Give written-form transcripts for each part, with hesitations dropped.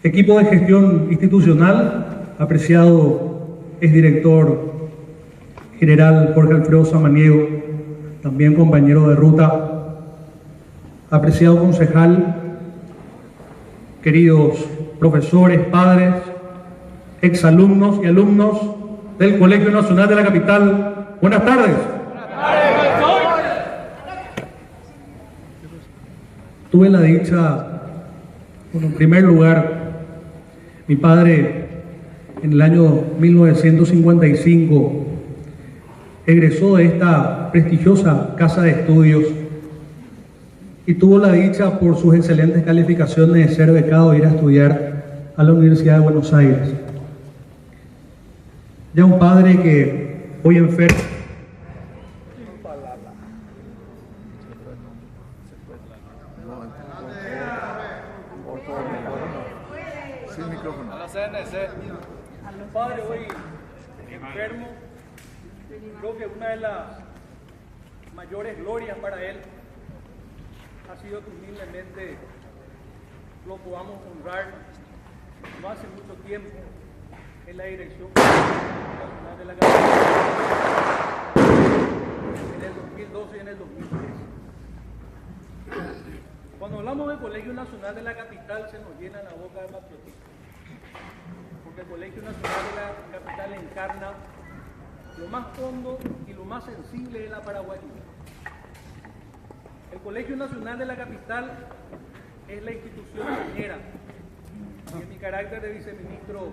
Equipo de gestión institucional, apreciado exdirector general Jorge Alfredo Samaniego, también compañero de ruta, apreciado concejal, queridos profesores, padres, exalumnos y alumnos del Colegio Nacional de la Capital, buenas tardes. Buenas tardes. Tuve la dicha, bueno, en primer lugar, mi padre en el año 1955 egresó de esta prestigiosa casa de estudios y tuvo la dicha, por sus excelentes calificaciones, de ser becado e ir a estudiar a la Universidad de Buenos Aires. Ya un padre que hoy enfermo. Un padre hoy enfermo, creo que una de las mayores glorias para él ha sido que humildemente lo podamos honrar no hace mucho tiempo en la dirección nacional de la capital, en el 2012 y en el 2013. Cuando hablamos del Colegio Nacional de la Capital se nos llena la boca de patriotismo, porque el Colegio Nacional de la Capital encarna lo más hondo y lo más sensible de la paraguayanía. El Colegio Nacional de la Capital es la institución pionera, y en mi carácter de viceministro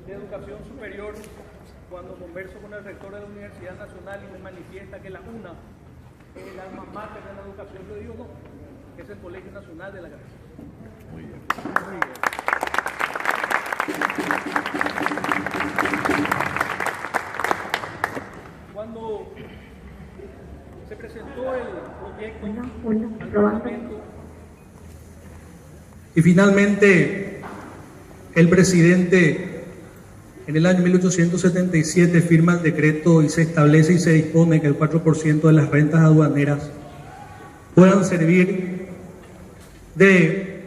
de Educación Superior, cuando converso con el rector de la Universidad Nacional y me manifiesta que la UNA es el alma mater de la educación, yo digo no, que es el Colegio Nacional de la Capital. Muy bien. Muy bien. Cuando se presentó el proyecto al Parlamento y finalmente el presidente en el año 1877 firma el decreto y se establece y se dispone que el 4% de las rentas aduaneras puedan servir de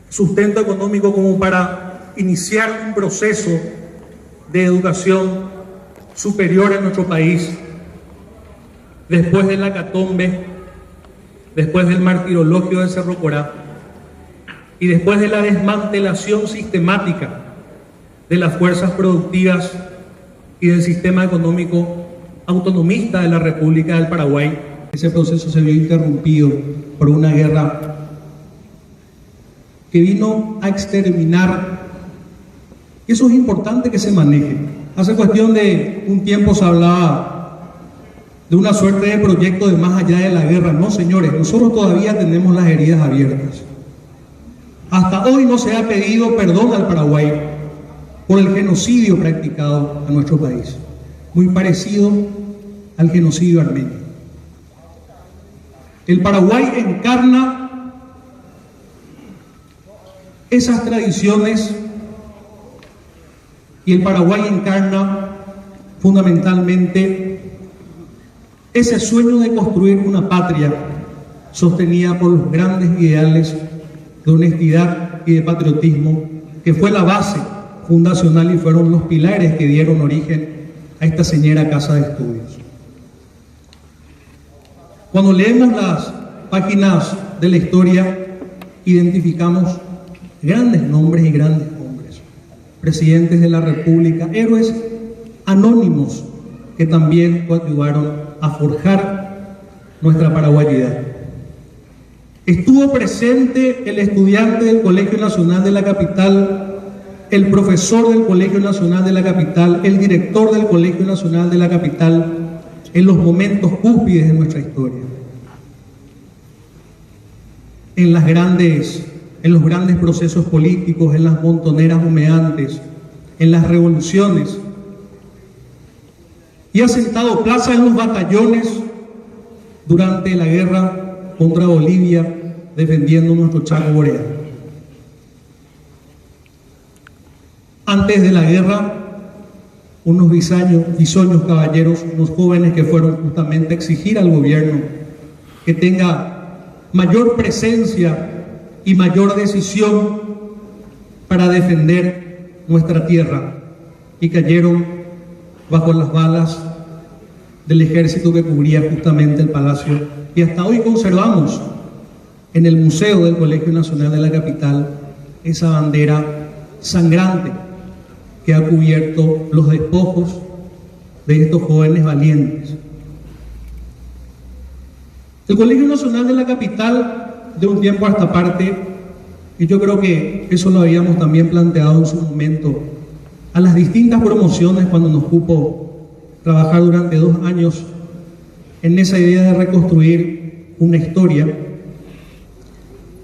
sustento económico como para iniciar un proceso de educación superior en nuestro país, después de la hecatombe, después del martirologio de Cerro Corá y después de la desmantelación sistemática de las fuerzas productivas y del sistema económico autonomista de la República del Paraguay. Ese proceso se vio interrumpido por una guerra que vino a exterminar, y eso es importante que se maneje. Hace cuestión de un tiempo se hablaba de una suerte de proyecto de más allá de la guerra. No, señores, nosotros todavía tenemos las heridas abiertas. Hasta hoy no se ha pedido perdón al Paraguay por el genocidio practicado a nuestro país, muy parecido al genocidio armenio. El Paraguay encarna esas tradiciones y el Paraguay encarna fundamentalmente ese sueño de construir una patria sostenida por los grandes ideales de honestidad y de patriotismo, que fue la base fundacional y fueron los pilares que dieron origen a esta señera casa de estudios. Cuando leemos las páginas de la historia, identificamos grandes nombres y grandes hombres, presidentes de la República, héroes anónimos que también ayudaron a forjar nuestra paraguayidad. Estuvo presente el estudiante del Colegio Nacional de la Capital, el profesor del Colegio Nacional de la Capital, el director del Colegio Nacional de la Capital, en los momentos cúspides de nuestra historia. En los grandes procesos políticos, en las montoneras humeantes, en las revoluciones. Y ha sentado plaza en los batallones durante la guerra contra Bolivia, defendiendo nuestro Chaco boreal. Antes de la guerra, unos bisoños caballeros, unos jóvenes que fueron justamente a exigir al gobierno que tenga mayor presencia y mayor decisión para defender nuestra tierra, y cayeron bajo las balas del ejército que cubría justamente el palacio. Y hasta hoy conservamos en el Museo del Colegio Nacional de la Capital esa bandera sangrante que ha cubierto los despojos de estos jóvenes valientes. El Colegio Nacional de la Capital, de un tiempo a esta parte, y yo creo que eso lo habíamos también planteado en su momento, a las distintas promociones cuando nos cupo trabajar durante 2 años en esa idea de reconstruir una historia,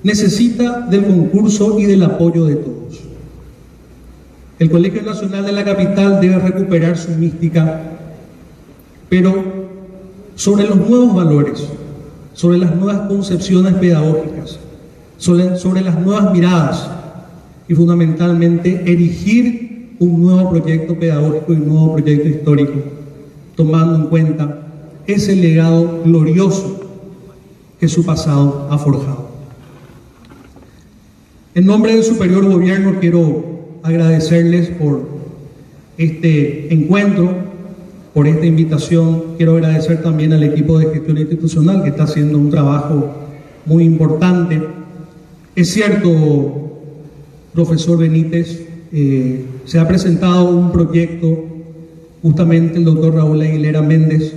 necesita del concurso y del apoyo de todos. El Colegio Nacional de la Capital debe recuperar su mística, pero sobre los nuevos valores, sobre las nuevas concepciones pedagógicas, sobre las nuevas miradas y fundamentalmente erigir un nuevo proyecto pedagógico y un nuevo proyecto histórico, tomando en cuenta ese legado glorioso que su pasado ha forjado. En nombre del Superior Gobierno quiero agradecerles por este encuentro, por esta invitación. Quiero agradecer también al equipo de gestión institucional que está haciendo un trabajo muy importante. Es cierto, profesor Benítez, se ha presentado un proyecto, justamente el doctor Raúl Aguilera Méndez,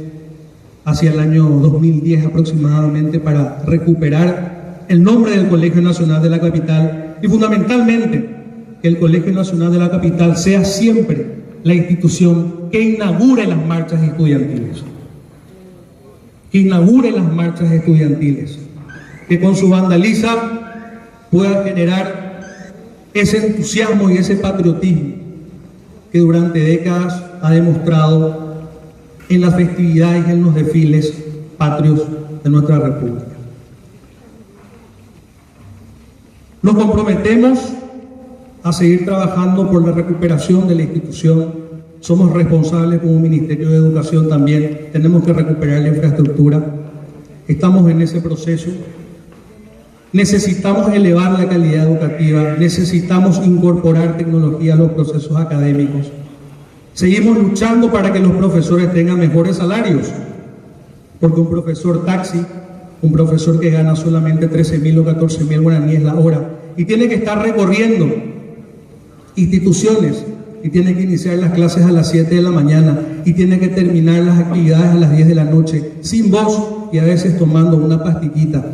hacia el año 2010 aproximadamente, para recuperar el nombre del Colegio Nacional de la Capital y fundamentalmente que el Colegio Nacional de la Capital sea siempre la institución que inaugure las marchas estudiantiles. Que inaugure las marchas estudiantiles. Que con su vandaliza pueda generar ese entusiasmo y ese patriotismo que durante décadas ha demostrado en las festividades y en los desfiles patrios de nuestra República. Nos comprometemos a seguir trabajando por la recuperación de la institución. Somos responsables como Ministerio de Educación también. Tenemos que recuperar la infraestructura. Estamos en ese proceso. Necesitamos elevar la calidad educativa. Necesitamos incorporar tecnología a los procesos académicos. Seguimos luchando para que los profesores tengan mejores salarios. Porque un profesor taxi, un profesor que gana solamente 13.000 o 14.000 guaraníes la hora y tiene que estar recorriendo instituciones y tiene que iniciar las clases a las 7 de la mañana y tiene que terminar las actividades a las 10 de la noche sin voz y a veces tomando una pastillita.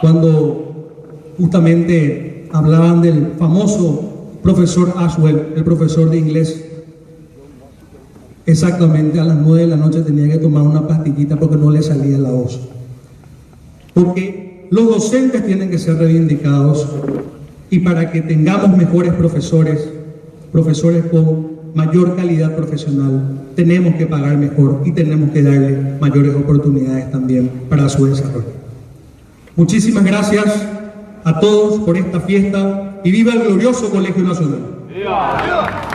Cuando justamente hablaban del famoso profesor Ashwell, el profesor de inglés, exactamente a las 9 de la noche tenía que tomar una pastillita porque no le salía la voz. Porque los docentes tienen que ser reivindicados, y para que tengamos mejores profesores, profesores con mayor calidad profesional, tenemos que pagar mejor y tenemos que darle mayores oportunidades también para su desarrollo. Muchísimas gracias a todos por esta fiesta y viva el glorioso Colegio Nacional. ¡Viva! ¡Viva!